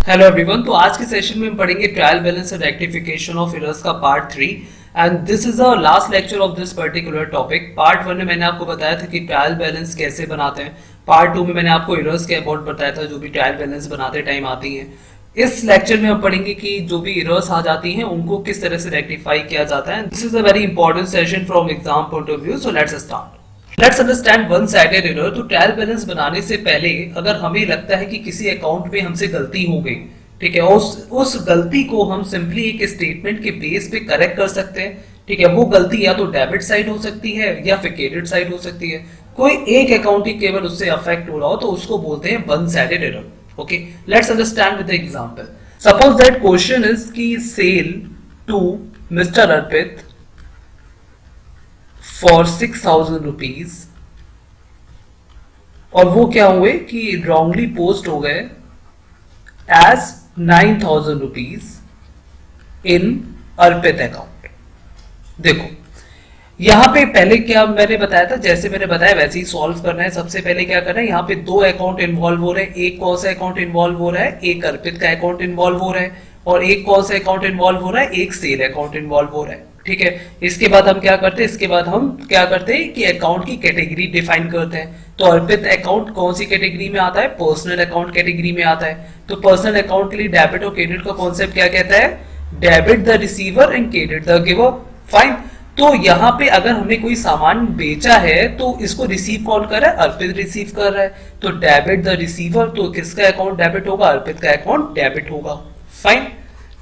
Hello everyone. तो आज के सेशन में हम पढ़ेंगे trial balance and rectification of errors का part 3 and this is a last lecture of this particular topic. Part 1 में मैंने आपको बताया था कि ट्रायल बैलेंस कैसे बनाते हैं। पार्ट 2 में मैंने आपको एरर्स के अबाउट बताया था जो भी ट्रायल बैलेंस बनाते टाइम आती हैं। इस लेक्चर में हम पढ़ेंगे कि जो भी एरर्स आ जाती हैं उनको किस तरह से रेक्टिफाई किया जाता है। This is a very important session from exam point of view. So let's start. Let's understand one sided error. तो ट्रायल बैलेंस बनाने से पहले अगर हमें लगता है कि किसी अकाउंट में हमसे गलती हो गई, ठीक है, उस गलती को हम सिंपली एक स्टेटमेंट के बेस पे करेक्ट कर सकते हैं। ठीक है, वो गलती या तो डेबिट साइड हो सकती है या फिर क्रेडिट साइड हो सकती है। कोई एक अकाउंट ही केवल उससे अफेक्ट हो रहा हो तो उसको बोलते हैं one sided error. Okay, let's understand with the example. Suppose that question is की sale to mister Arpit for 6,000 rupees और वो क्या हुए कि रॉन्गली पोस्ट हो गए as 9,000 rupees in Arpit account. देखो यहां पे पहले क्या मैंने बताया था, जैसे मैंने बताया वैसे ही सॉल्व करना है। सबसे पहले क्या करना है, यहाँ पे दो अकाउंट इन्वॉल्व हो रहे हैं। एक कौन सा अकाउंट इन्वॉल्व हो रहा है, एक अर्पित का अकाउंट इन्वॉल्व हो रहा है, और एक कौन सा अकाउंट इन्वॉल्व हो रहा है, एक सेल अकाउंट इन्वॉल्व हो रहा है। ठीक है, इसके बाद हम क्या करते हैं कि अकाउंट की कैटेगरी डिफाइन करते हैं। तो अर्पित अकाउंट कौन सी कैटेगरी में आता है, पर्सनल अकाउंट कैटेगरी में आता है। तो पर्सनल अकाउंट के लिए डेबिट और क्रेडिट का कॉन्सेप्ट क्या कहता है, debit the receiver and credit the giver. Fine. तो यहाँ पे अगर हमने कोई सामान बेचा है तो इसको रिसीव कौन कर रहा है, अर्पित रिसीव कर रहा है। तो डेबिट द रिसीवर, तो किसका अकाउंट डेबिट होगा, अर्पित का अकाउंट डेबिट होगा। फाइन,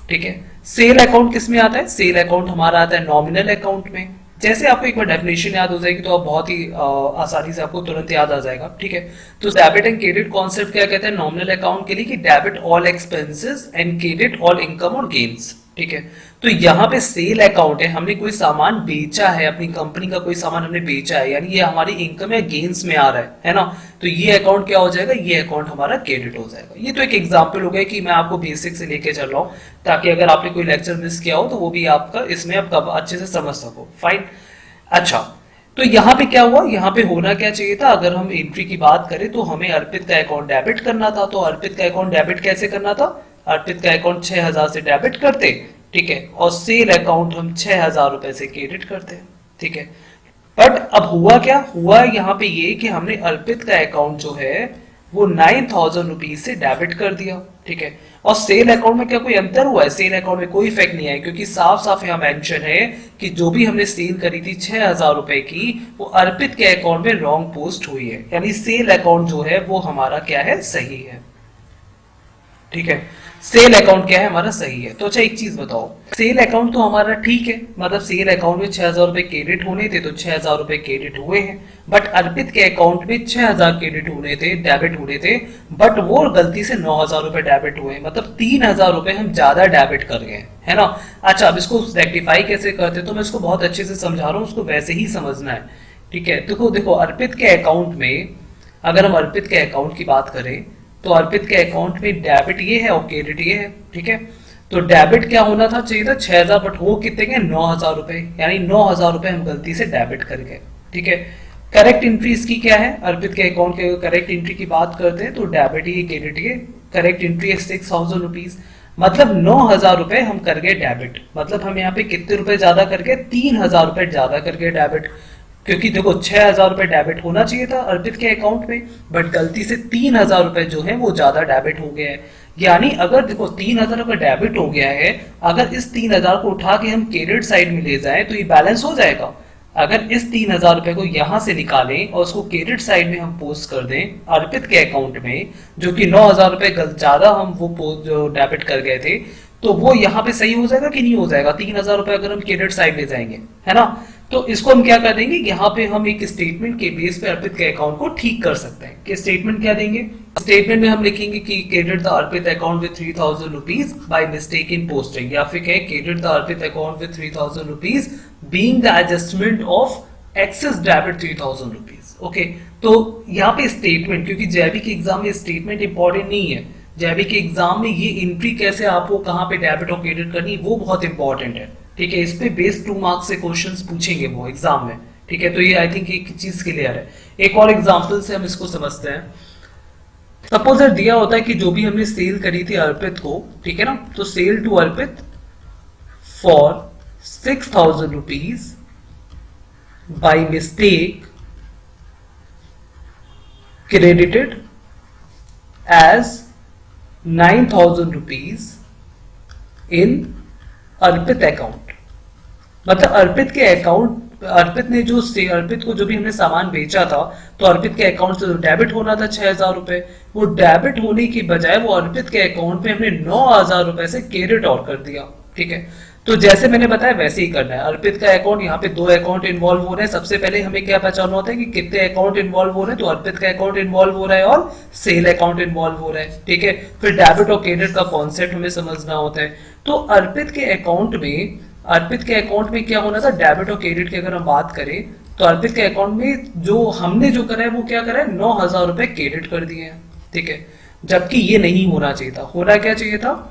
ठीक है। सेल अकाउंट किस में आता है, सेल अकाउंट हमारा आता है नॉमिनल अकाउंट में। जैसे आपको एक बार डेफिनेशन याद हो जाएगी तो आप बहुत ही आसानी से आपको तुरंत याद आ जाएगा। ठीक है, तो डेबिट एंड क्रेडिट कॉन्सेप्ट क्या कहते हैं नॉमिनल अकाउंट के लिए, कि debit all expenses and credit all income और गेन्स। ठीक है, तो यहाँ पे सेल अकाउंट है, हमने कोई सामान बेचा है, अपनी कंपनी का कोई सामान हमने बेचा है, यानी ये हमारी इनकम या गेन्स में आ रहा है ना। तो ये अकाउंट क्या हो जाएगा, ये अकाउंट हमारा क्रेडिट हो जाएगा। ये तो एक एग्जांपल हो गया कि मैं आपको बेसिक से लेके चल रहा हूँ, ताकि अगर आपने कोई लेक्चर मिस किया हो तो वो भी आपका इसमें आप अच्छे से समझ सको। फाइन। अच्छा, तो यहाँ पे क्या हुआ, यहाँ पे होना क्या चाहिए था, अगर हम एंट्री की बात करें तो हमें अर्पित का अकाउंट डेबिट करना था। तो अर्पित का अकाउंट डेबिट कैसे करना था, अर्पित का अकाउंट 6,000 से डेबिट करते, ठीक है, और सेल अकाउंट हम 6,000 रुपए से क्रेडिट करते हैं। ठीक है, बट अब हुआ क्या, हुआ यहाँ पे ये कि हमने अर्पित का अकाउंट जो है वो 9,000 रुपीज से डेबिट कर दिया। ठीक है, और सेल अकाउंट में क्या कोई अंतर हुआ है, सेल अकाउंट में कोई इफेक्ट नहीं आया, क्योंकि साफ साफ यहाँ मेंशन है कि जो भी हमने सेल करी थी 6,000 रुपए की, वो अर्पित के अकाउंट में रॉन्ग पोस्ट हुई है, यानी सेल अकाउंट जो है वो हमारा क्या है, सही है। ठीक है, सेल अकाउंट क्या है, हमारा सही है। तो अच्छा एक चीज बताओ, सेल अकाउंट तो हमारा ठीक है, मतलब सेल अकाउंट में 6,000 रुपए क्रेडिट होने थे तो 6,000 रुपए क्रेडिट हुए हैं। बट अर्पित के अकाउंट में 6,000 क्रेडिट होने थे, डेबिट होने थे, बट वो गलती से 9,000 रुपए डेबिट हुए, मतलब 3,000 रुपए हम ज्यादा डेबिट कर गए, है ना। अच्छा, अब इसको रेक्टिफाई कैसे करते, तो मैं इसको बहुत अच्छे से समझा रहा हूँ, उसको वैसे ही समझना है। ठीक है, देखो देखो अर्पित के अकाउंट में, अगर हम अर्पित के अकाउंट की बात करें तो अर्पित के अकाउंट में डेबिट ये है और क्रेडिट ये है। ठीक है, तो डेबिट क्या होना था, चाहिए था 6,000, बट हो कितने गए, 9,000 रुपए, यानी 9,000 रुपए हम गलती से डेबिट कर गए। ठीक है, करेक्ट एंट्री इसकी क्या है, अर्पित के अकाउंट के करेक्ट एंट्री की बात करते हैं तो डेबिट ये क्रेडिट ये, करेक्ट एंट्री है 6,000 रुपीज, मतलब 9,000 रुपए हम कर गए डेबिट। मतलब हम यहाँ पे कितने रुपए ज्यादा कर गए, 3,000 रुपए ज्यादा कर गए डेबिट, क्योंकि देखो 6,000 रुपए डेबिट होना चाहिए था अर्पित के अकाउंट में, बट गलती से 3,000 रुपए जो है वो ज्यादा डेबिट हो गया है। यानी अगर देखो 3,000 रुपए डेबिट हो गया है, अगर इस 3,000 को उठा के हम क्रेडिट साइड में ले जाएं तो ये बैलेंस हो जाएगा। अगर इस 3,000 रुपए को यहां से निकालें और उसको क्रेडिट साइड में हम पोस्ट कर दें अर्पित के अकाउंट में, जो कि 9,000 रुपए ज्यादा हम वो जो डेबिट कर गए थे, तो वो यहाँ पे सही हो जाएगा कि नहीं हो जाएगा, 3,000 रुपए अगर हम क्रेडिट साइड ले जाएंगे, है ना। तो इसको हम क्या कर देंगे, यहाँ पे हम एक स्टेटमेंट के बेस पे अर्पित के अकाउंट को ठीक कर सकते हैं। कि स्टेटमेंट क्या देंगे, स्टेटमेंट में हम लिखेंगे कि credit the Arpit account with 3,000 rupees by mistake in posting, या फिर कहें credit the Arpit account with 3,000 rupees being the adjustment of excess debit 3,000 rupees. Okay, तो यहाँ पे स्टेटमेंट, क्योंकि जेबी के एग्जाम में स्टेटमेंट इंपॉर्टेंट नहीं है, जेबी के एग्जाम में ये एंट्री कैसे आपको कहाँ पे डेबिट और क्रेडिट करनी वो बहुत इंपॉर्टेंट है। ठीक है, इस पे बेस्ड 2 मार्क्स से क्वेश्चंस पूछेंगे वो एग्जाम में। ठीक है, तो ये आई थिंक एक चीज क्लियर है। एक और एग्जांपल से हम इसको समझते हैं। सपोज दिया होता है कि जो भी हमने सेल करी थी अर्पित को, ठीक है ना, तो sale to Arpit for 6,000 rupees, by mistake credited as 9,000 rupees in Arpit account. मतलब अर्पित के अकाउंट, अर्पित ने जो से अर्पित को जो भी हमने सामान बेचा था, तो अर्पित के अकाउंट से जो डेबिट होना था 6,000 रुपए, वो डेबिट होने की बजाय वो अर्पित के अकाउंट पे हमने 9,000 रुपए से क्रेडिट और कर दिया। ठीक है, तो जैसे मैंने बताया वैसे ही करना है। अर्पित का अकाउंट, यहाँ पे 2 अकाउंट इन्वॉल्व हो रहे हैं। सबसे पहले हमें क्या पहचानना होता है कि कितने अकाउंट इन्वॉल्व हो रहे हैं, तो अर्पित का अकाउंट इन्वॉल्व हो रहा है और सेल अकाउंट इन्वॉल्व हो रहा है। ठीक है, फिर डेबिट और क्रेडिट का कॉन्सेप्ट हमें समझना होता है। तो अर्पित के अकाउंट में क्या होना था, डेबिट और क्रेडिट की अगर हम बात करें, तो अर्पित के अकाउंट में जो हमने जो करा है वो क्या करा है, 9,000 रुपए क्रेडिट कर दिए हैं। ठीक है, जबकि ये नहीं होना चाहिए था। होना क्या चाहिए था,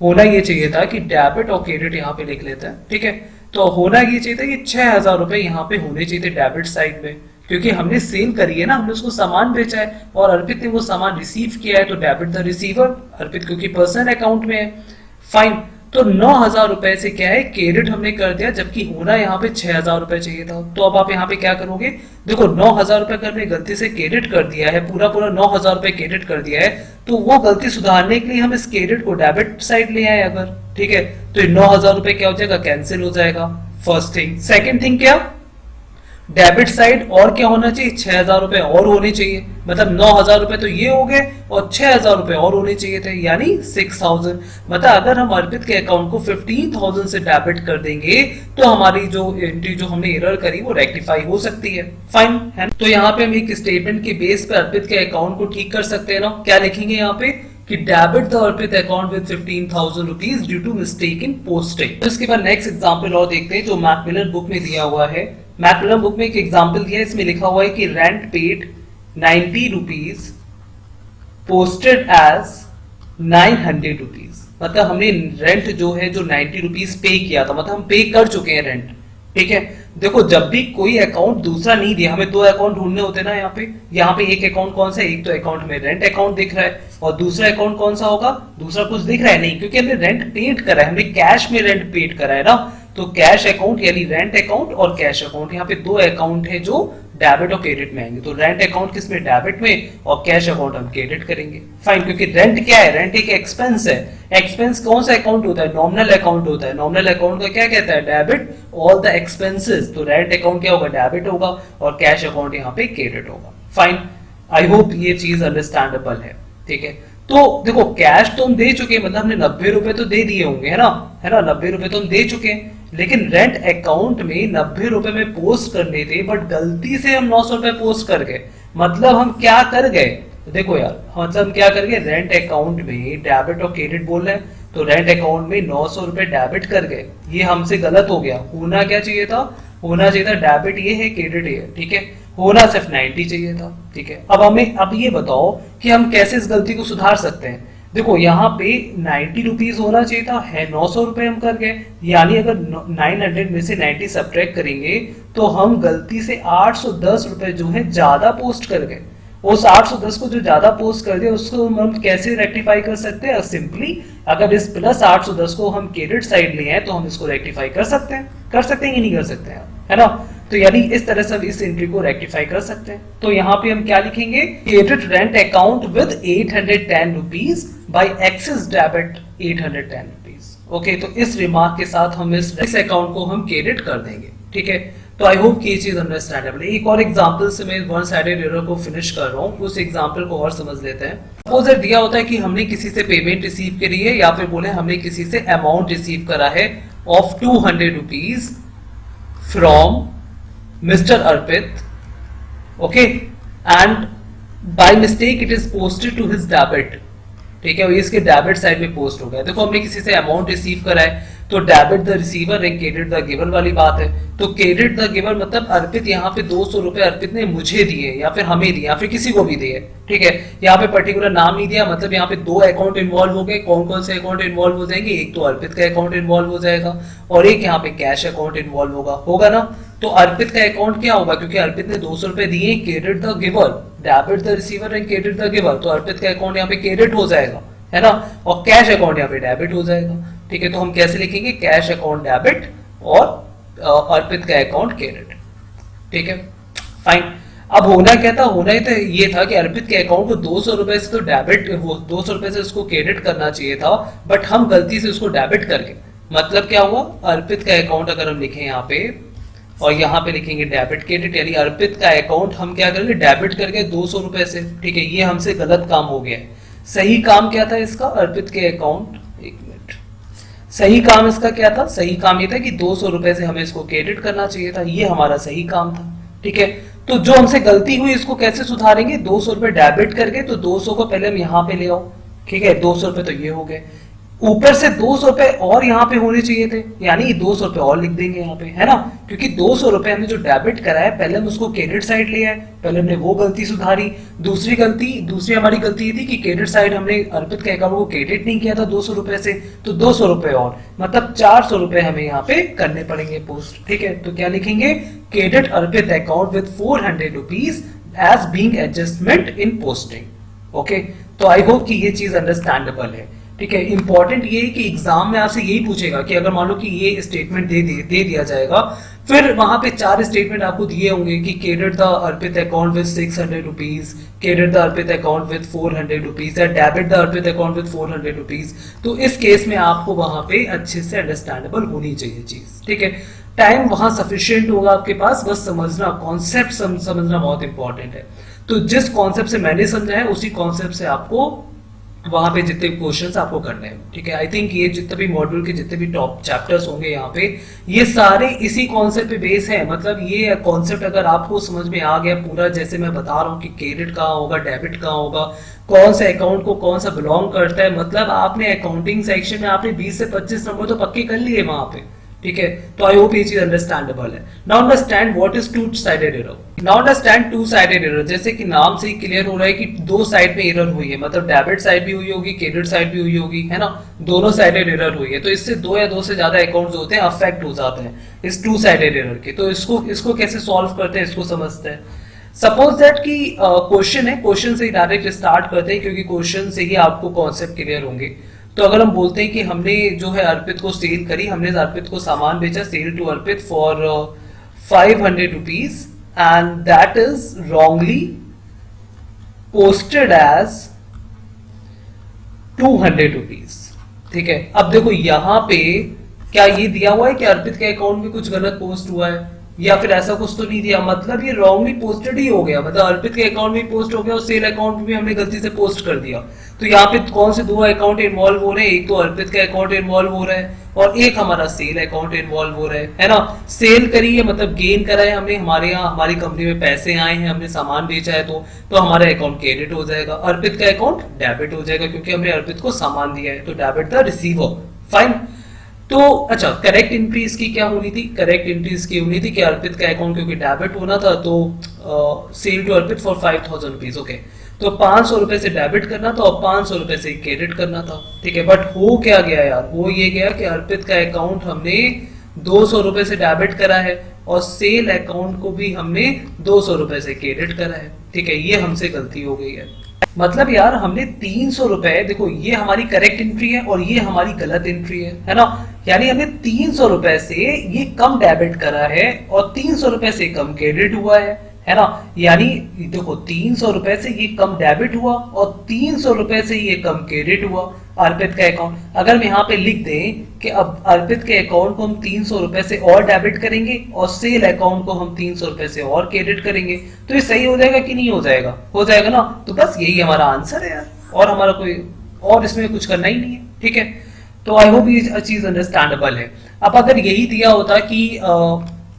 होना ये चाहिए था कि डेबिट और क्रेडिट यहाँ पे लिख लेते हैं। ठीक है, तो होना ये चाहिए था कि 6,000 रुपए यहाँ पे होने चाहिए थे डेबिट साइड में, क्योंकि हमने सेल करी है ना, हमने उसको सामान बेचा है और अर्पित ने वो सामान रिसीव किया है, तो डेबिट द रिसीवर, अर्पित क्योंकि पर्सनल अकाउंट में है। फाइन, तो 9,000 रुपए से क्या है, क्रेडिट हमने कर दिया, जबकि होना यहाँ पे 6,000 रुपए चाहिए था। तो अब आप यहाँ पे क्या करोगे, देखो 9,000 रुपए का हमने गलती से क्रेडिट कर दिया है, पूरा 9,000 रुपए क्रेडिट कर दिया है, तो वो गलती सुधारने के लिए हम इस क्रेडिट को डेबिट साइड ले आए अगर। ठीक है, तो 9,000 रुपए क्या हो जाएगा, कैंसिल हो जाएगा। First thing. सेकेंड थिंग क्या, डेबिट साइड और क्या होना चाहिए, 6,000 रुपए और होने चाहिए। मतलब 9,000 रुपए तो ये हो गए और 6,000 रुपए और होने चाहिए थे, यानी 6,000। मतलब अगर हम अर्पित के अकाउंट को 15,000 से डेबिट कर देंगे तो हमारी जो एंट्री जो हमने एरर करी वो रेक्टिफाई हो सकती है। फाइन है, तो यहाँ पे हम एक स्टेटमेंट के बेस पे अर्पित के अकाउंट को ठीक कर सकते हैं ना। क्या लिखेंगे यहाँ पे कि debit the Arpit account with 15,000 rupees due to mistake in posting. इसके बाद नेक्स्ट एग्जांपल और देखते हैं जो मैकमिलन बुक में दिया हुआ है। मैकमिलन बुक में एक एग्जांपल दिया है, इसमें लिखा हुआ है कि rent paid 90 rupees posted as 900 rupees. मतलब हमने रेंट जो है जो 90 रुपीज पे किया था, मतलब हम पे कर चुके हैं रेंट। ठीक है, देखो जब भी कोई अकाउंट दूसरा नहीं दिया, हमें 2 अकाउंट ढूंढने होते ना। यहाँ पे एक अकाउंट कौन सा है, एक तो अकाउंट में रेंट अकाउंट दिख रहा है और दूसरा अकाउंट कौन सा होगा, दूसरा कुछ दिख रहा है नहीं, क्योंकि हमने रेंट पेड करा है, हमने कैश में रेंट पेड करा है ना। तो कैश अकाउंट यानी रेंट अकाउंट और कैश अकाउंट, यहाँ पे 2 अकाउंट है जो डेबिट और क्रेडिट में आएंगे। तो रेंट अकाउंट किसमें, डेबिट में, और कैश अकाउंट हम क्रेडिट करेंगे। फाइन, क्योंकि रेंट क्या है, रेंट एक एक्सपेंस है। एक्सपेंस कौन सा अकाउंट होता है, नॉमिनल अकाउंट होता है। नॉमिनल अकाउंट का क्या कहता है, डेबिट ऑल द एक्सपेंसेस। तो रेंट अकाउंट क्या होगा, डेबिट होगा, और कैश अकाउंट यहाँ पे क्रेडिट होगा। फाइन, आई होप ये चीज अंडरस्टैंडेबल है। ठीक है, तो देखो कैश तो हम दे चुके हैं, मतलब हमने 90 रुपए तो दे दिए होंगे, है ना, 90 रुपए तो हम दे चुके हैं। लेकिन रेंट अकाउंट में 90 रुपए में पोस्ट करने थे, बट गलती से हम 900 रुपए पोस्ट कर गए। मतलब हम क्या कर गए, देखो यार, मतलब हम क्या कर गए, रेंट अकाउंट में डेबिट और क्रेडिट बोल रहे हैं, तो रेंट अकाउंट में 900 रुपए डेबिट कर गए। ये हमसे गलत हो गया। होना क्या चाहिए था, होना चाहिए था डेबिट ये है, क्रेडिट ये है। ठीक है, होना सिर्फ 90 चाहिए था। ठीक है, अब हमें अब ये बताओ कि हम कैसे इस गलती को सुधार सकते हैं। देखो यहाँ पे 90 रुपीज होना चाहिए था, है 900 रुपए हम कर गए, यानी अगर 900 में से 90 सब्ट्रैक्ट करेंगे तो हम गलती से 810 रुपए जो है ज्यादा पोस्ट कर गए। उस 810 को जो ज्यादा पोस्ट कर दिया उसको हम कैसे रेक्टिफाई कर सकते हैं, सिंपली अगर इस प्लस 810 को हम क्रेडिट साइड लिए हैं तो हम इसको रेक्टिफाई कर सकते हैं कि नहीं कर सकते हैं, है ना। तो यानी इस तरह से हम इस एंट्री को रेक्टिफाई कर सकते हैं। तो यहाँ पे हम क्या लिखेंगे, credit rent account with 810 rupees by axis debit 810 rupees. Okay, तो इस रिमार्क के साथ हम इस अकाउंट को हम क्रेडिट कर देंगे। ठीक है, तो आई होप कि ये चीज अंडरस्टैंडेबल है। एक और एग्जांपल से मैं वन साइडेड एरर को फिनिश कर रहा हूँ, उस एग्जांपल को और समझ लेते हैं। सपोज दिया होता है कि हमने किसी से पेमेंट रिसीव करी है, या फिर बोले हमने किसी से अमाउंट रिसीव करा है of 200 rupees from Mr. Arpit, okay, and by mistake it is posted to his debit. ठीक है, इसके डेबिट साइड में पोस्ट हो गया। देखो हमने किसी से अमाउंट रिसीव करा है, तो debit the receiver and credit the giver वाली बात है। तो क्रेडिट द गिवर मतलब अर्पित यहाँ पे 200 रुपए अर्पित ने मुझे दिए, या फिर हमें दिए, या फिर किसी को भी दिए। ठीक है, यहाँ पे पर्टिकुलर नाम नहीं दिया, मतलब यहाँ पे 2 अकाउंट इन्वॉल्व हो गए। कौन कौन से अकाउंट इन्वॉल्व हो जाएंगे, एक तो अर्पित का अकाउंट इन्वॉल्व हो जाएगा और एक यहाँ पे कैश अकाउंट इन्वॉल्व होगा ना। तो अर्पित का अकाउंट क्या होगा, क्योंकि अर्पित ने 200 रुपए दिए, credit the giver, debit the receiver and credit the giver, तो अर्पित का अकाउंट यहाँ पे क्रेडिट हो जाएगा, है ना, और कैश अकाउंट यहाँ पे डेबिट हो जाएगा। ठीक है, तो हम कैसे लिखेंगे, कैश अकाउंट डेबिट और अर्पित का अकाउंट क्रेडिट। ठीक है, फाइन। अब होना क्या था, होना ही तो ये था कि अर्पित के अकाउंट को 200 रुपए से तो डेबिट, वो 200 रुपए से उसको क्रेडिट करना चाहिए था, बट हम गलती से उसको डेबिट करके, मतलब क्या हुआ, अर्पित का अकाउंट अगर हम लिखें यहाँ पे और यहाँ पे लिखेंगे डेबिट क्रेडिट, यानी अर्पित का अकाउंट हम क्या करेंगे, डेबिट करके 200 रुपए से। ठीक है, ये हमसे गलत काम हो गया है। सही काम क्या था इसका, अर्पित के अकाउंट, एक मिनट, सही काम इसका क्या था, सही काम ये था कि 200 रुपए से हमें इसको क्रेडिट करना चाहिए था, ये हमारा सही काम था। ठीक है, तो जो हमसे गलती हुई इसको कैसे सुधारेंगे, 200 रुपए डेबिट करके, तो 200 को पहले हम यहाँ पे ले आओ। ठीक है, 200 रुपए तो ये हो गए, ऊपर से 200 रुपए और यहाँ पे होने चाहिए थे, यानी 200 रुपए और लिख देंगे यहाँ पे, है ना, क्योंकि 200 रुपए हमने जो डेबिट करा है, पहले हम उसको क्रेडिट साइड ले आए, पहले हमने वो गलती सुधारी। दूसरी हमारी गलती ये थी कि क्रेडिट साइड हमने अर्पित के अकाउंट को क्रेडिट नहीं किया था 200 रुपए से, तो 200 रुपए और, मतलब 400 रुपए हमें यहाँ पे करने पड़ेंगे पोस्ट। ठीक है, तो क्या लिखेंगे, credit Arpit account with 400 rupees as being adjustment in posting. Okay, तो आई होप कि ये चीज अंडरस्टैंडेबल है। ठीक है, इंपॉर्टेंट ये है कि एग्जाम में आपसे यही पूछेगा कि अगर मान लो कि ये स्टेटमेंट दे दिया जाएगा, फिर वहां पे 4 स्टेटमेंट आपको दिए होंगे कि credit the Arpit account with 600 rupees, credit the Arpit account with 400 rupees या debit the Arpit account with 400 rupees. तो इस केस में आपको वहां पे अच्छे से अंडरस्टैंडेबल होनी चाहिए चीज। ठीक है, टाइम वहां सफिशिएंट होगा आपके पास, बस समझना, कॉन्सेप्ट समझना बहुत इंपॉर्टेंट है। तो जिस कॉन्सेप्ट से मैंने समझा है उसी कॉन्सेप्ट से आपको वहां पे जितने क्वेश्चंस आपको करने हैं। ठीक है, आई थिंक ये जितने भी मॉड्यूल के जितने भी टॉप चैप्टर्स होंगे यहाँ पे, ये सारे इसी कॉन्सेप्ट पे बेस है। मतलब ये कॉन्सेप्ट अगर आपको समझ में आ गया पूरा, जैसे मैं बता रहा हूँ कि क्रेडिट कहाँ होगा, डेबिट कहाँ होगा, कौन सा अकाउंट को कौन सा बिलोंग करता है, मतलब आपने अकाउंटिंग सेक्शन में आपने 20 से 25 नंबर तो पक्के कर लिए वहां पे। ठीक है, तो आई होप ये चीज अंडरस्टैंडेबल है। Now understand what is two sided error. Now understand two sided error, जैसे कि नाम से ही क्लियर हो रहा है कि दो साइड में एरर हुई है, मतलब डेबिट साइड भी हुई होगी, क्रेडिट साइड भी हुई होगी, है ना, दोनों साइडेड एरर हुई है। तो इससे 2 या 2 से ज्यादा अकाउंट्स होते हैं अफेक्ट हो जाते हैं इस टू साइडेड एरर के। तो इसको कैसे सॉल्व करते हैं, इसको समझते हैं। सपोज दैट कि क्वेश्चन है, क्वेश्चन से ही डायरेक्ट स्टार्ट करते हैं क्योंकि क्वेश्चन से ही आपको कॉन्सेप्ट क्लियर होंगे। तो अगर हम बोलते हैं कि हमने जो है अर्पित को सेल करी, हमने अर्पित को सामान बेचा, sale to Arpit for 500 rupees and that is wrongly posted as 200 rupees. ठीक है, अब देखो यहां पे क्या ये दिया हुआ है कि अर्पित के अकाउंट में कुछ गलत पोस्ट हुआ है, या फिर ऐसा कुछ तो नहीं दिया, मतलब ये रॉन्गली पोस्टेड ही हो गया, मतलब अर्पित के अकाउंट में पोस्ट हो गया और सेल अकाउंट में भी हमने गलती से पोस्ट कर दिया। तो यहाँ पे कौन से 2 अकाउंट इन्वॉल्व हो रहे हैं, एक तो अर्पित का अकाउंट इन्वॉल्व हो रहा है और एक हमारा सेल अकाउंट इन्वॉल्व हो रहा है ना। सेल करी है मतलब गेन करा है हमने, हमारे यहाँ हमारी कंपनी में पैसे आए हैं, हमने सामान बेचा है, तो हमारा अकाउंट क्रेडिट हो जाएगा, अर्पित का अकाउंट डेबिट हो जाएगा क्योंकि हमने अर्पित को सामान दिया है, तो डेबिट द रिसीवर। फाइन। तो अच्छा, करेक्ट एंट्री इसकी क्या होनी थी, करेक्ट एंट्री इसकी होनी थी कि अर्पित का अकाउंट क्योंकि डेबिट होना था तो sale to Arpit for 5000 rupees. Okay, तो 500 रुपए से डेबिट करना था और 500 रुपए से क्रेडिट करना था। ठीक है, बट हो क्या गया यार, वो ये गया कि अर्पित का अकाउंट हमने 200 रुपए से डेबिट करा है और सेल अकाउंट को भी हमने 200 रुपए से क्रेडिट करा है। ठीक है, ये हमसे गलती हो गई है। मतलब यार हमने 300 रुपए, देखो ये हमारी करेक्ट एंट्री है और ये हमारी गलत एंट्री है ना, यानी हमने 300 रुपए से ये कम डेबिट करा है और 300 रुपए से कम क्रेडिट हुआ है ना, यानी देखो 300 रुपए से ये कम डेबिट हुआ और 300 रुपए से ये कम क्रेडिट हुआ अर्पित का अकाउंट। अगर हम यहाँ पे लिख दें कि अब अर्पित के अकाउंट को हम 300 रुपए से और डेबिट करेंगे और सेल अकाउंट को हम 300 रुपए से और क्रेडिट करेंगे, तो ये सही हो जाएगा कि नहीं हो जाएगा, हो जाएगा ना। तो बस यही हमारा आंसर है यार, और हमारा कोई और इसमें कुछ करना ही नहीं है। ठीक है, तो आई होप ये चीज अंडरस्टैंडेबल है। अब अगर यही दिया होता कि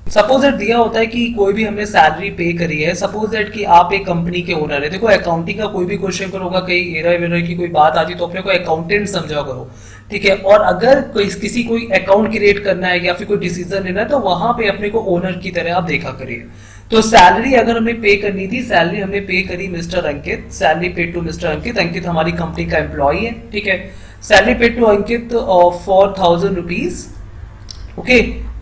सपोज दैट दिया होता है कि कोई भी हमने सैलरी पे करी है, सपोज दैट कि आप एक कंपनी के ओनर है, देखो अकाउंटिंग का कोई भी क्वेश्चन करोगा, कहीं एरर वेरर की कोई बात आती तो अपने को अकाउंटेंट समझा करो। ठीक है, और अगर किसी कोई अकाउंट क्रिएट करना है या फिर कोई डिसीजन लेना है तो वहां पे अपने को ओनर की तरह आप देखा करिए। तो सैलरी अगर हमें पे करनी थी, सैलरी हमने पे करी mister Ankit, salary paid to mister Ankit, Ankit हमारी कंपनी का एम्प्लॉय है। ठीक है, salary paid to Ankit for 1000 rupees. Okay,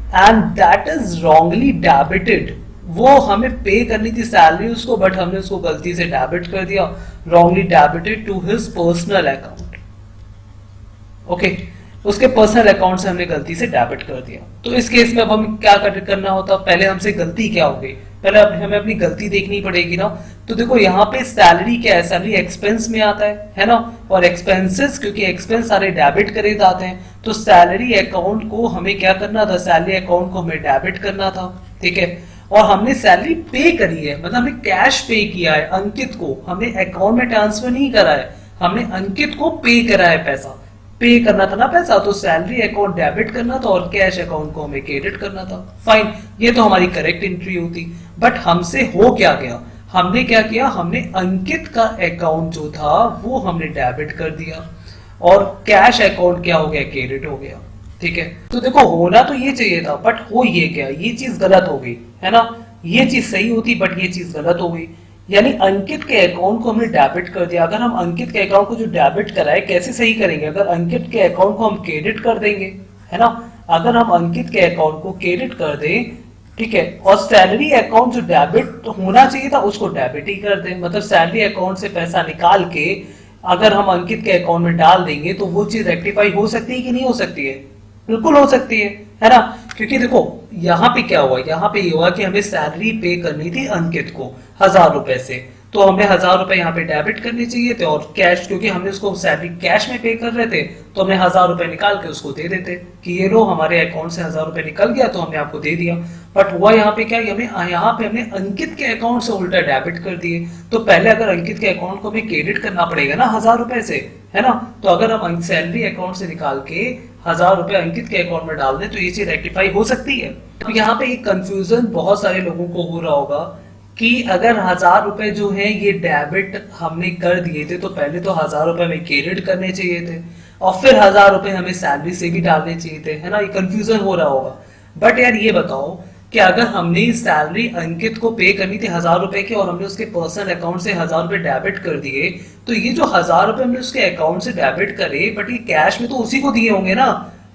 and that is wrongly debited. वो हमें पे करनी थी सैलरी उसको, बट हमने उसको गलती से डेबिट कर दिया, wrongly debited to his personal account. Okay, उसके पर्सनल अकाउंट से हमने गलती से डेबिट कर दिया। तो इस केस में अब हमें क्या करना होता, पहले हमसे गलती क्या हो गई, पहले हमें अपनी गलती देखनी पड़ेगी ना। तो देखो यहाँ पे सैलरी क्या है, सैलरी एक्सपेंस में आता है ना, और एक्सपेंसेस क्योंकि एक्सपेंस सारे डेबिट करे जाते हैं, तो सैलरी अकाउंट को हमें क्या करना था, सैलरी अकाउंट को हमें डेबिट करना था, ठीक है। और हमने सैलरी पे करी है, मतलब हमने कैश पे किया है अंकित को, हमने अकाउंट में ट्रांसफर नहीं करा है, हमने अंकित को पे करा है, पैसा पे करना था ना पैसा, तो सैलरी अकाउंट डेबिट करना था और कैश अकाउंट को हमें क्रेडिट करना था। फाइन, ये तो हमारी करेक्ट एंट्री होती, बट हमसे हो क्या गया, हमने क्या किया, हमने अंकित का अकाउंट जो था वो हमने डेबिट कर दिया और कैश अकाउंट क्या हो गया, क्रेडिट हो गया, ठीक है। तो देखो होना तो ये चाहिए था, बट हो ये क्या, ये चीज गलत हो गई है ना, ये चीज सही होती बट ये चीज गलत हो गई। यानी अंकित के अकाउंट को हमने डेबिट कर दिया। अगर हम अंकित के अकाउंट को जो डेबिट कराए कैसे सही करेंगे, अगर अंकित के अकाउंट को हम क्रेडिट कर देंगे, है ना, अगर हम अंकित के अकाउंट को क्रेडिट कर दें, ठीक है, और सैलरी अकाउंट जो डेबिट होना चाहिए था उसको डेबिट ही कर दें, मतलब सैलरी अकाउंट से पैसा निकाल के अगर हम अंकित के अकाउंट में डाल देंगे तो वो चीज रेक्टिफाई हो सकती है कि नहीं हो सकती है, बिल्कुल हो सकती है ना। क्योंकि देखो यहाँ पे क्या हुआ, यहाँ पे ये हुआ कि हमें सैलरी पे करनी थी अंकित को 1000 रुपए से, तो हमें 1000 रुपए यहाँ पे डेबिट करने चाहिए थे, और कैश क्योंकि हमने उसको सैलरी कैश में पे कर रहे थे तो हमने 1000 रुपए निकाल के उसको दे देते कि ये लो हमारे अकाउंट से 1000 रुपए निकल गया, तो हमने आपको दे दिया। बट हुआ यहाँ पे क्या, हमें यहाँ पे हमने अंकित के अकाउंट से उल्टा डेबिट कर दिए। तो पहले अगर अंकित के अकाउंट को हमें क्रेडिट करना पड़ेगा ना 1000 रुपए से, है ना, तो अगर हम सैलरी अकाउंट से निकाल के 1000 रुपए अंकित के अकाउंट में डाल दें तो ये चीज रेक्टिफाई हो सकती है। तो यहाँ पे एक कंफ्यूजन बहुत सारे लोगों को हो रहा होगा कि अगर 1000 रुपए जो है ये डेबिट हमने कर दिए थे, तो पहले तो 1000 रुपए हमें क्रेडिट करने चाहिए थे और फिर 1000 रुपए हमें सैलरी से भी डालने चाहिए थे, है ना, ये कंफ्यूजन हो रहा होगा। बट यार ये बताओ कि अगर हमने सैलरी अंकित को पे करनी थी 1000 रुपए की और हमने उसके पर्सनल अकाउंट से 1000 रुपए डेबिट कर दिए, तो ये जो 1000 रुपए हमने उसके अकाउंट से डेबिट करे, बट ये कैश में तो उसी को दिए होंगे ना,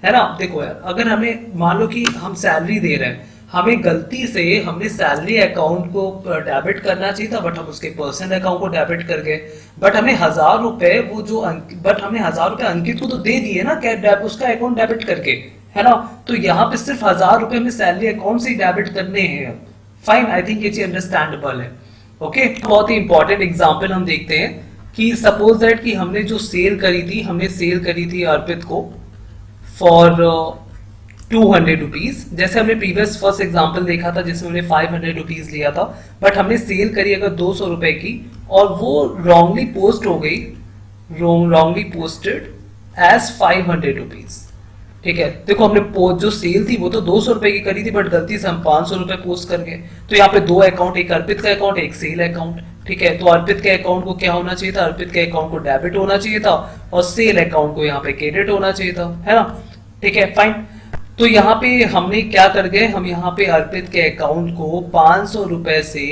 है ना। देखो यार, अगर हमें मान लो कि हम सैलरी दे रहे हैं, हमें गलती से हमने सैलरी अकाउंट को डेबिट करना चाहिए था, बट हम उसके पर्सनल अकाउंट को डेबिट कर गए, बट हमें 1000 रुपए वो जो बट हमने 1000 रुपए अंकित को तो दे दिए ना, क्या उसका अकाउंट डेबिट करके, है ना। तो यहाँ पे सिर्फ 1000 रुपए हमें सैलरी अकाउंट से ही डेबिट करने हैं। फाइन, आई थिंक ये चीज अंडरस्टैंडेबल है। ओके, बहुत ही इंपॉर्टेंट एग्जाम्पल हम देखते हैं कि सपोज दैट कि हमने जो सेल करी थी, हमने सेल करी थी अर्पित को फॉर 200 रुपीज, जैसे हमने प्रीवियस फर्स्ट एग्जांपल देखा था जिसमें हमने 500 रुपीज लिया था, बट हमने सेल करी अगर 200 रुपए की और वो रॉन्गली पोस्ट हो गई, रॉन्गली पोस्टेड एज 500 रुपीज, ठीक है। देखो हमने जो सेल थी वो तो 200 रुपए की करी थी, बट गलती से हम 500 रुपए पोस्ट कर गए। तो यहाँ पे दो अकाउंट, एक अर्पित का अकाउंट, एक सेल अकाउंट, ठीक है। तो अर्पित के अकाउंट को क्या होना चाहिए था, अर्पित के अकाउंट को डेबिट होना चाहिए था और सेल अकाउंट को यहाँ पे क्रेडिट होना चाहिए था, है ना, ठीक है, फाइन। तो यहाँ पे हमने क्या कर गए, हम यहाँ पे अर्पित के अकाउंट को 500 रुपए से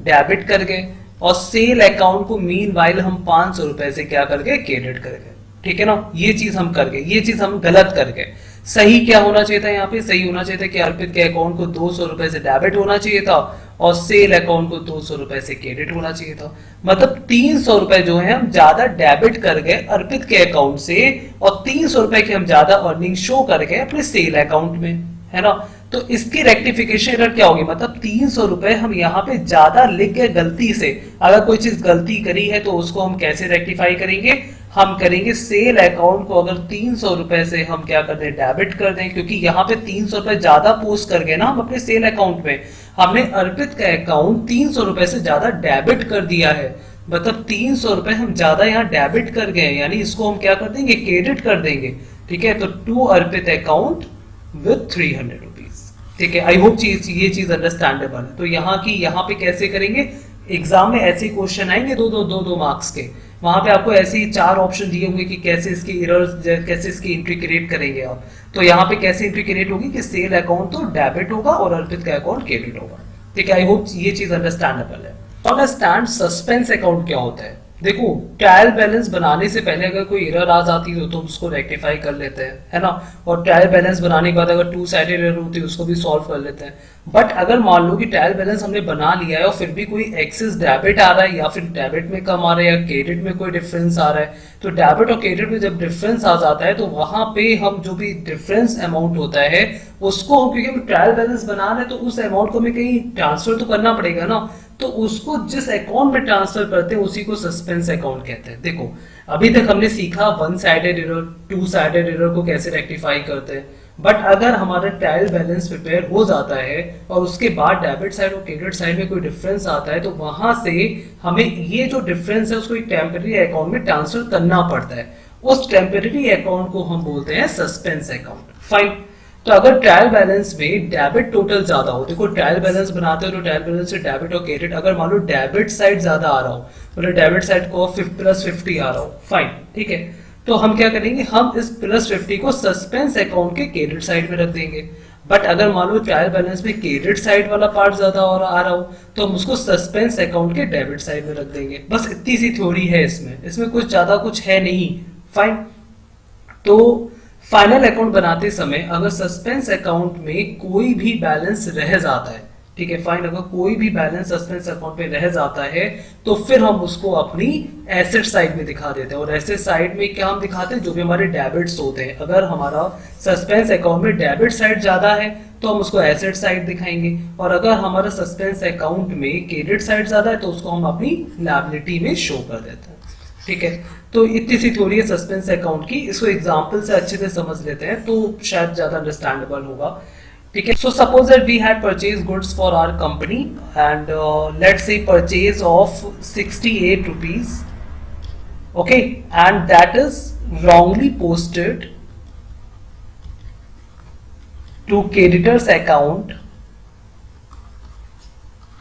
डेबिट कर गए और सेल अकाउंट को मीनवाइल हम 500 रुपए से क्या कर गए, क्रेडिट कर गए, ठीक है ना। ये चीज हम कर गए, ये चीज हम गलत कर गए। सही क्या होना चाहिए था, यहाँ पे सही होना चाहिए था कि अर्पित के अकाउंट को 200 रुपए से डेबिट होना चाहिए था और सेल अकाउंट को 200 रुपए से क्रेडिट होना चाहिए था। मतलब 300 रुपए जो है हम ज्यादा डेबिट कर गए अर्पित के अकाउंट से और 300 रुपए की हम ज्यादा अर्निंग शो कर गए अपने सेल अकाउंट में, है ना। तो इसकी रेक्टिफिकेशन एरर क्या होगी, मतलब 300 रुपए हम यहाँ पे ज्यादा लिख गए गलती से। अगर कोई चीज गलती करी है तो उसको हम कैसे रेक्टिफाई करेंगे, हम करेंगे सेल अकाउंट को अगर 300 रुपए से हम क्या कर दें, डेबिट कर दें, क्योंकि यहाँ पे 300 रुपए ज्यादा पोस्ट कर गए ना हम अपने सेल अकाउंट में, हमने अर्पित का अकाउंट 300 रुपए से ज्यादा डेबिट कर दिया है, मतलब 300 रुपए हम ज्यादा यहाँ डेबिट कर गए, यानी इसको हम क्या कर देंगे, क्रेडिट कर देंगे, ठीक है। तो to Arpit account with 300 rupees, ठीक है। आई होप ये चीज अंडरस्टैंडेबल है। तो यहाँ पे कैसे करेंगे, एग्जाम में ऐसे क्वेश्चन आएंगे दो मार्क्स के, वहां पे आपको ऐसे ही 4 ऑप्शन दिए होंगे कि कैसे इसकी एरर्स, कैसे इसकी एंट्री क्रिएट करेंगे आप। तो यहाँ पे कैसे एंट्री क्रिएट होगी कि सेल अकाउंट तो डेबिट होगा और अर्पित का अकाउंट क्रेडिट होगा, ठीक है। आई होप ये चीज अंडरस्टैंडेबल है। तो अंडरस्टैंड सस्पेंस अकाउंट क्या होता है, देखो ट्रायल बैलेंस बनाने से पहले अगर कोई एरर आ जाती है तो उसको रेक्टिफाई कर लेते हैं, है ना। और ट्रायल बैलेंस बनाने के बाद अगर टू साइडेड एरर होती है उसको भी सॉल्व कर लेते हैं। बट अगर मान लो कि ट्रायल बैलेंस हमने बना लिया है और फिर भी कोई एक्सेस डेबिट आ रहा है या फिर डेबिट में कम आ रहा है या क्रेडिट में कोई डिफरेंस आ रहा है, तो डेबिट और क्रेडिट में जब डिफरेंस आ जाता है तो वहां पे हम जो भी डिफरेंस अमाउंट होता है उसको हम, क्योंकि हम ट्रायल बैलेंस बना रहे हैं तो उस अमाउंट को हमें कहीं ट्रांसफर तो करना पड़ेगा ना, तो उसको जिस अकाउंट में ट्रांसफर करते हैं उसी को सस्पेंस अकाउंट कहते हैं। देखो अभी तक हमने सीखा one sided error, two sided error को कैसे रेक्टिफाई करते हैं। बट अगर हमारा ट्रायल बैलेंस प्रिपेयर हो जाता है और उसके बाद डेबिट साइड और क्रेडिट साइड में कोई डिफरेंस आता है तो वहां से हमें ये जो डिफरेंस है उसको एक टेम्पररी अकाउंट में ट्रांसफर करना पड़ता है। उस टेम्पररी अकाउंट को हम बोलते हैं सस्पेंस अकाउंट। फाइन। तो अगर ट्रायल बैलेंस में डेबिट टोटल ज्यादा हो, देखो ट्रायल बैलेंस बनाते हो तो ट्रायल बैलेंस से डेबिट और क्रेडिट, अगर मान लो डेबिट साइड ज्यादा आ रहा हो मतलब डेबिट साइड को +50 आ रहा हो, फाइन, ठीक है, तो हम क्या करेंगे, हम इस +50 को सस्पेंस अकाउंट के क्रेडिट साइड में रख देंगे। बट अगर मान लो ट्रायल बैलेंस में क्रेडिट साइड वाला पार्ट ज्यादा और आ रहा हो तो हम उसको सस्पेंस अकाउंट के डेबिट साइड में रख देंगे। बस इतनी सी थ्योरी है इसमें कुछ ज्यादा कुछ है नहीं। फाइन। तो फाइनल अकाउंट बनाते समय अगर सस्पेंस अकाउंट में कोई भी बैलेंस रह जाता है, ठीक है, फाइन, अगर कोई भी बैलेंस सस्पेंस अकाउंट में रह जाता है तो फिर हम उसको अपनी एसेट साइड में दिखा देते हैं। और एसेट साइड में क्या हम दिखाते हैं, जो भी हमारे डेबिट्स होते हैं। अगर हमारा सस्पेंस अकाउंट में डेबिट साइड ज्यादा है तो हम उसको एसेट साइड दिखाएंगे, और अगर हमारा सस्पेंस अकाउंट में क्रेडिट साइड ज्यादा है तो उसको हम अपनी लायबिलिटी में शो कर देते हैं। ठीक है, तो इतनी सी थ्योरी है सस्पेंस अकाउंट की। इसको एग्जांपल से अच्छे से समझ लेते हैं तो शायद ज्यादा अंडरस्टैंडेबल होगा। ठीक है, so suppose that we had purchase goods for our company and let's say purchase of 68 rupees, okay, and that is wrongly posted to creditors account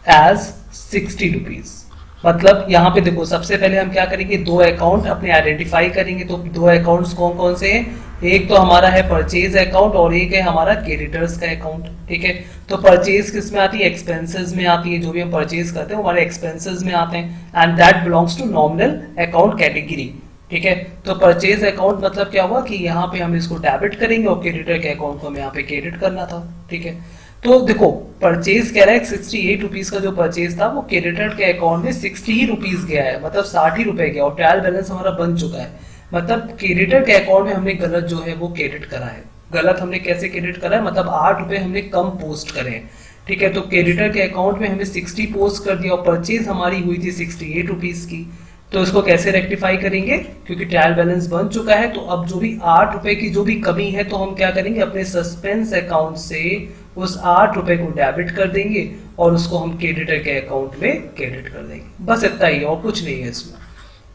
as 60 rupees। मतलब यहाँ पे देखो सबसे पहले हम क्या करेंगे, दो अकाउंट अपने आइडेंटिफाई करेंगे। तो दो अकाउंट्स कौन कौन से हैं, एक तो हमारा है परचेज अकाउंट और एक है हमारा क्रेडिटर्स का अकाउंट। ठीक है, तो परचेज किस में आती है, एक्सपेंसेस में आती है। जो भी हम परचेज करते हैं हमारे एक्सपेंसेस में आते हैं and that belongs to nominal account category. ठीक है, तो परचेज अकाउंट मतलब क्या हुआ कि यहाँ पे हम इसको डेबिट करेंगे और क्रेडिटर के अकाउंट को हमें यहाँ पे क्रेडिट करना था। ठीक है, तो देखो परचेज कह रहा है 68 रुपीज का जो परचेज था वो क्रेडिटर के अकाउंट में 60 ही रुपीज गया है, मतलब 60 ही रुपए गया और ट्रायल बैलेंस हमारा बन चुका है। मतलब क्रेडिटर के अकाउंट में हमने गलत जो है वो क्रेडिट करा है। गलत हमने कैसे क्रेडिट करा है, मतलब 8 रुपए हमने कम पोस्ट करे हैं। ठीक है, तो क्रेडिटर के अकाउंट में हमने 60 पोस्ट कर दिया और परचेज हमारी हुई थी 68 रुपीज की। तो इसको कैसे रेक्टिफाई करेंगे, क्योंकि ट्रायल बैलेंस बन चुका है तो अब जो भी 8 रुपए की जो भी कमी है तो हम क्या करेंगे, अपने सस्पेंस अकाउंट से उस 8 रुपए को डेबिट कर देंगे और उसको हम क्रेडिटर के अकाउंट में क्रेडिट कर देंगे। बस इतना ही, और कुछ नहीं है इसमें।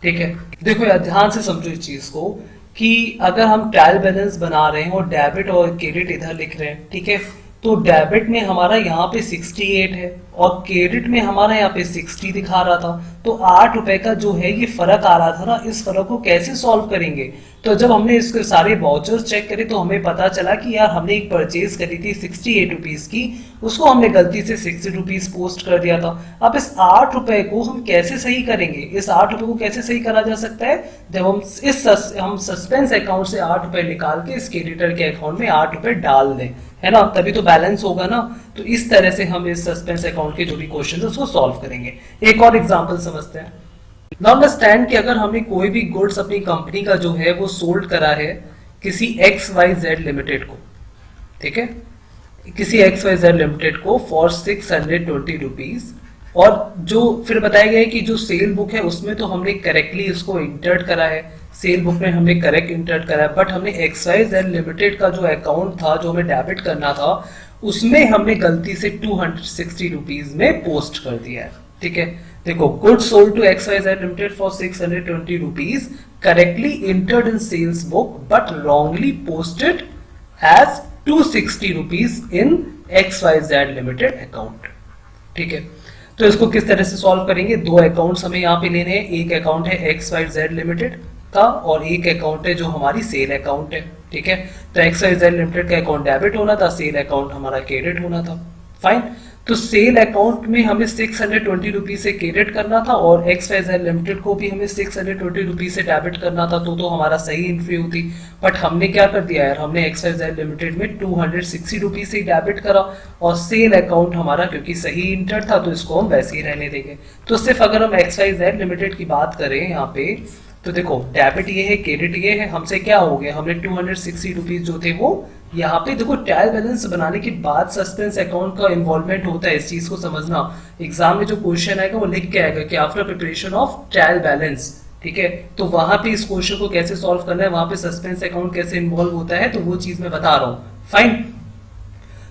ठीक है, देखो यार ध्यान से समझो इस चीज को कि अगर हम ट्रायल बैलेंस बना रहे हैं और डेबिट और क्रेडिट इधर लिख रहे हैं, ठीक है, तो डेबिट में हमारा यहाँ पे 68 है और क्रेडिट में हमारा यहाँ पे 60 दिखा रहा था। तो 8 रुपए का जो है ये फर्क आ रहा था ना, इस फर्क को कैसे सॉल्व करेंगे। तो जब हमने इसके सारे वाउचर्स चेक करे तो हमें पता चला कि यार हमने एक परचेज करी थी 68 रुपीज की, उसको हमने गलती से 60 रुपीज पोस्ट कर दिया था। अब इस 8 रुपए को हम कैसे सही करेंगे, इस 8 रुपए को कैसे सही करा जा सकता है, जब हम सस्पेंस अकाउंट से 8 रुपए निकाल के इस क्रेडिटर के अकाउंट में 8 रुपए डाल दें, है ना, तभी तो बैलेंस होगा ना। तो इस तरह से हम इस सस्पेंस अकाउंट के जो भी क्वेश्चन है उसको सॉल्व करेंगे। एक और एग्जांपल समझते हैं। नाउ अंडरस्टैंड कि अगर हमने कोई भी गुड्स अपनी कंपनी का जो है वो सोल्ड करा है किसी XYZ लिमिटेड को, ठीक है, किसी XYZ लिमिटेड को फॉर 620 रुपीज, और जो फिर बताया गया है कि जो सेल बुक है उसमें तो हमने करेक्टली इसको इंटर्ट करा है, सेल बुक में हमने करेक्ट इंटर्ट करा है, बट हमने XYZ लिमिटेड का जो अकाउंट था जो हमें डेबिट करना था उसमें हमने गलती से 260 रुपीज में पोस्ट कर दिया है। ठीक है, देखो good sold to XYZ limited for 620 rupees correctly entered in sales book but wrongly posted as 260 rupees in XYZ limited account. ठीक है, तो इसको किस तरह से सॉल्व करेंगे, दो अकाउंट्स हमें यहाँ पे लेने हैं। एक अकाउंट है XYZ लिमिटेड का और एक अकाउंट है जो हमारी सेल अकाउंट है। ठीक है, तो XYZ लिमिटेड का अकाउंट डेबिट होना था, सेल अकाउंट हमारा क्रेडिट होना था। फाइन, तो सेल अकाउंट में हमें 620 रुपीज से क्रेडिट करना था और एक्स वाई जेड लिमिटेड को भी हमें 620 रुपीज से डेबिट करना था, तो हमारा सही एंट्री होती। बट हमने क्या कर दिया यार, हमने एक्स वाई जेड लिमिटेड में 260 रुपीज से डेबिट करा और सेल अकाउंट हमारा क्योंकि सही इंटर था तो इसको हम वैसे ही रहने देंगे। तो सिर्फ अगर हम एक्स वाई जेड लिमिटेड की बात करें यहाँ पे, तो देखो डेबिट ये है, क्रेडिट ये है, हमसे क्या हो गया, हमने 260 रुपीज जो थे वो यहाँ पे देखो ट्रायल बैलेंस बनाने के बाद सस्पेंस अकाउंट का इन्वॉल्वमेंट होता है, इस चीज को समझना। एग्जाम में जो क्वेश्चन आएगा वो लिख के आएगा कि after preparation of trial balance, ठीक है, तो वहां पे इस क्वेश्चन को कैसे सॉल्व करना है, वहां पे सस्पेंस अकाउंट कैसे इन्वॉल्व होता है, तो वो चीज मैं बता रहा हूँ। फाइन,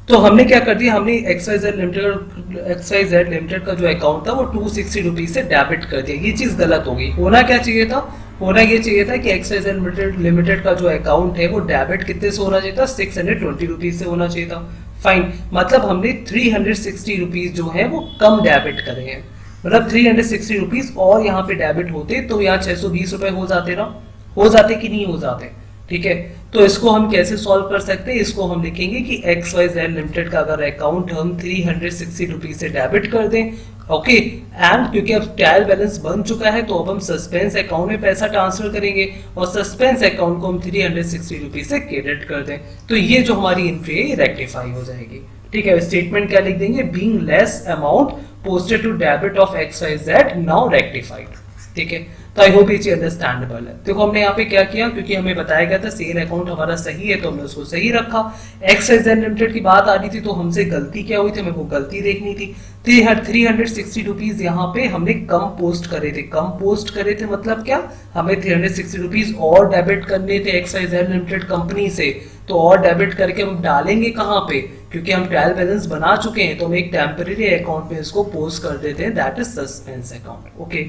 तो हमने क्या कर दिया, हमने एक्स वाई जेड लिमिटेड का जो अकाउंट था वो 260 रुपीज से डेबिट कर दिया। ये चीज गलत हो गई। होना क्या चाहिए था, होना ये चाहिए था कि एक्स वाई जेड लिमिटेड का जो अकाउंट है वो डेबिट कितने से होना चाहिए था, 620 रुपीज से होना चाहिए था। फाइन, मतलब हमने 360 रुपीज जो है वो कम डेबिट करे हैं, मतलब 360 रुपीज और यहाँ पे डेबिट होते तो यहाँ 620 रुपए हो जाते ना, हो जाते कि नहीं हो जाते, ठीक है। तो इसको हम कैसे सॉल्व कर सकते हैं, इसको हम लिखेंगे कि एक्स वाई जेड लिमिटेड का अगर अकाउंट हम 360 रुपीज से डेबिट कर दें, ओके, एंड क्योंकि अब ट्रायल बैलेंस बन चुका है तो अब हम सस्पेंस अकाउंट में पैसा ट्रांसफर करेंगे और सस्पेंस अकाउंट को हम 360 रुपीज से क्रेडिट कर दें, तो ये जो हमारी एंट्री है ये रेक्टिफाई हो जाएगी, ठीक है। स्टेटमेंट क्या लिख देंगे, being less amount posted to debit of X Y Z now rectified, ठीक है। तो आई होप ये अंडरस्टैंडेबल है। देखो हमने यहाँ पे क्या किया, क्योंकि हमें बताया गया था सेल अकाउंट हमारा सही है तो हमने उसको सही रखा। एक्स वाई जेड लिमिटेड की बात आ रही थी तो हमसे गलती क्या हुई थी, हमें वो गलती देखनी थी। 360 रुपीज यहाँ पे हमने कम पोस्ट करे थे, कम पोस्ट करे थे मतलब क्या, हमें 360 रुपीज और डेबिट करने थे X Y Z limited company से, तो और डेबिट करके हम डालेंगे कहाँ पे, क्योंकि हम ट्रायल बैलेंस बना चुके हैं तो हम एक टेम्परेरी अकाउंट में इसको पोस्ट कर देते हैं, that is suspense account, okay.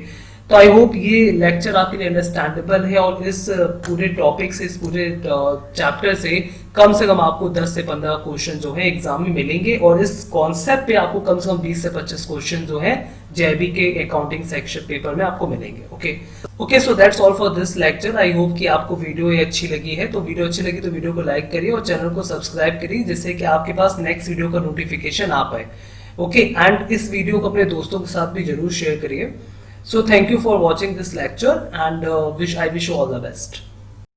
तो आई होप ये लेक्चर आपके लिए अंडरस्टैंडेबल है और इस पूरे टॉपिक से, इस पूरे चैप्टर से कम आपको 10 से 15 क्वेश्चन जो है एग्जाम में मिलेंगे और इस कॉन्सेप्ट पे आपको कम से कम 20 से 25 क्वेश्चन जो है जेबी के अकाउंटिंग सेक्शन पेपर में आपको मिलेंगे, okay. So that's all for this lecture. I hope कि आपको वीडियो ये अच्छी लगी है, तो वीडियो अच्छी लगी तो वीडियो को लाइक करिए और चैनल को सब्सक्राइब करिए जिससे कि आपके पास नेक्स्ट वीडियो का नोटिफिकेशन आ पाए, ओके। एंड इस वीडियो को अपने दोस्तों के साथ भी जरूर शेयर करिए। So thank you for watching this lecture and I wish you all the best.